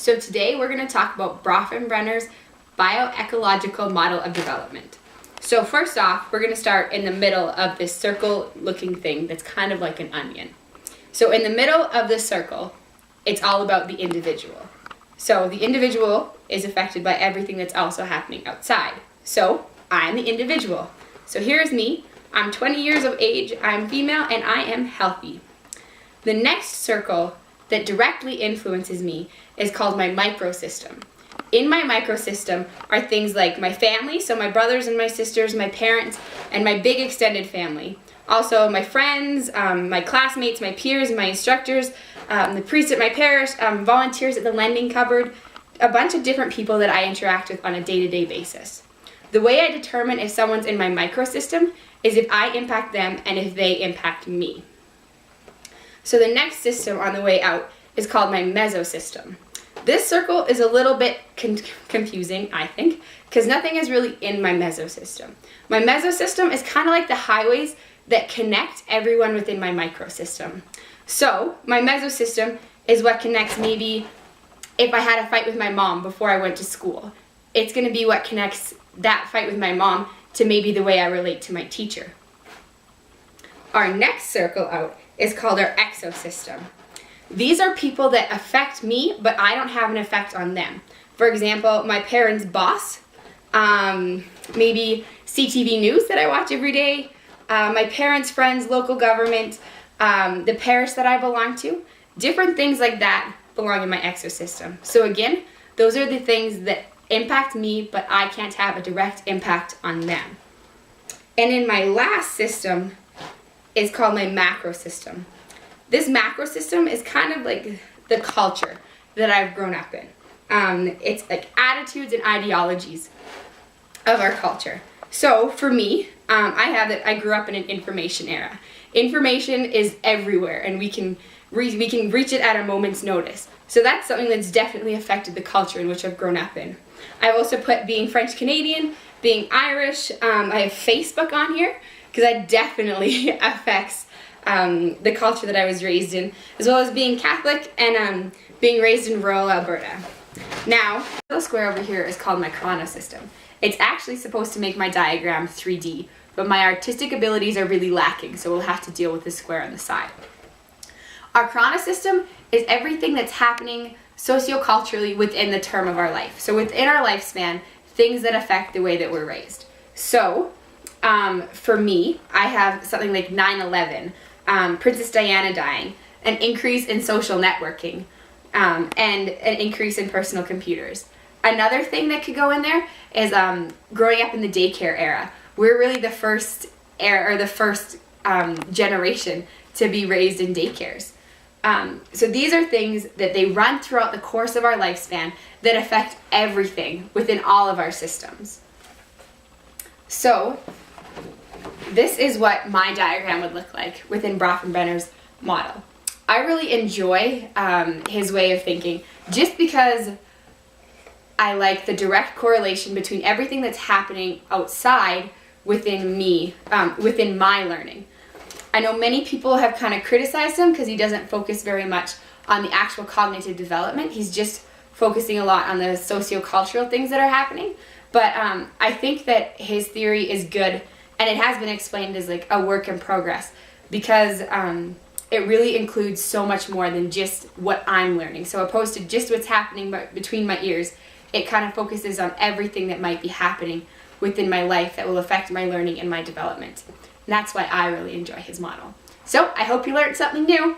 So today we're going to talk about Bronfenbrenner's bioecological model of development. So first off, we're going to start in the middle of this circle looking thing that's kind of like an onion. So in the middle of this circle, it's all about the individual. So the individual is affected by everything that's also happening outside. So I'm the individual. So here's me. I'm 20 years of age, I'm female, and I am healthy. The next circle that directly influences me is called my microsystem. In my microsystem are things like my family, so my brothers and my sisters, my parents, and my big extended family. Also my friends, my classmates, my peers, my instructors, the priests at my parish, volunteers at the lending cupboard, a bunch of different people that I interact with on a day-to-day basis. The way I determine if someone's in my microsystem is if I impact them and if they impact me. So the next system on the way out is called my mesosystem. This circle is a little bit confusing, I think, because nothing is really in my mesosystem. My mesosystem is kind of like the highways that connect everyone within my microsystem. So my mesosystem is what connects maybe if I had a fight with my mom before I went to school. It's going to be what connects that fight with my mom to maybe the way I relate to my teacher. Our next circle out is called our exosystem. These are people that affect me, but I don't have an effect on them. For example, my parents' boss, maybe CTV News that I watch every day, my parents' friends, local government, the parish that I belong to, different things like that belong in my exosystem. So again, those are the things that impact me, but I can't have a direct impact on them. And in my last system is called my macrosystem. This macrosystem is kind of like the culture that I've grown up in. It's like attitudes and ideologies of our culture. So for me, I grew up in an information era. Information is everywhere, and we can reach it at a moment's notice. So that's something that's definitely affected the culture in which I've grown up in. I've also put being French Canadian, being Irish. I have Facebook on here because that definitely affects the culture that I was raised in, as well as being Catholic and being raised in rural Alberta. Now, the little square over here is called my chronosystem. It's actually supposed to make my diagram 3D, but my artistic abilities are really lacking, so we'll have to deal with the square on the side. Our chronosystem is everything that's happening socioculturally within the term of our life. So within our lifespan, things that affect the way that we're raised. So for me, I have something like 9/11, Princess Diana dying, an increase in social networking, and an increase in personal computers. Another thing that could go in there is growing up in the daycare era. We're really the first generation to be raised in daycares. So these are things that they run throughout the course of our lifespan that affect everything within all of our systems. So this is what my diagram would look like within Bronfenbrenner's model. I really enjoy his way of thinking just because I like the direct correlation between everything that's happening outside within me, within my learning. I know many people have kind of criticized him because he doesn't focus very much on the actual cognitive development. He's just focusing a lot on the sociocultural things that are happening. But I think that his theory is good, and it has been explained as like a work in progress because it really includes so much more than just what I'm learning. So opposed to just what's happening between my ears, it kind of focuses on everything that might be happening within my life that will affect my learning and my development. And that's why I really enjoy his model. So I hope you learned something new.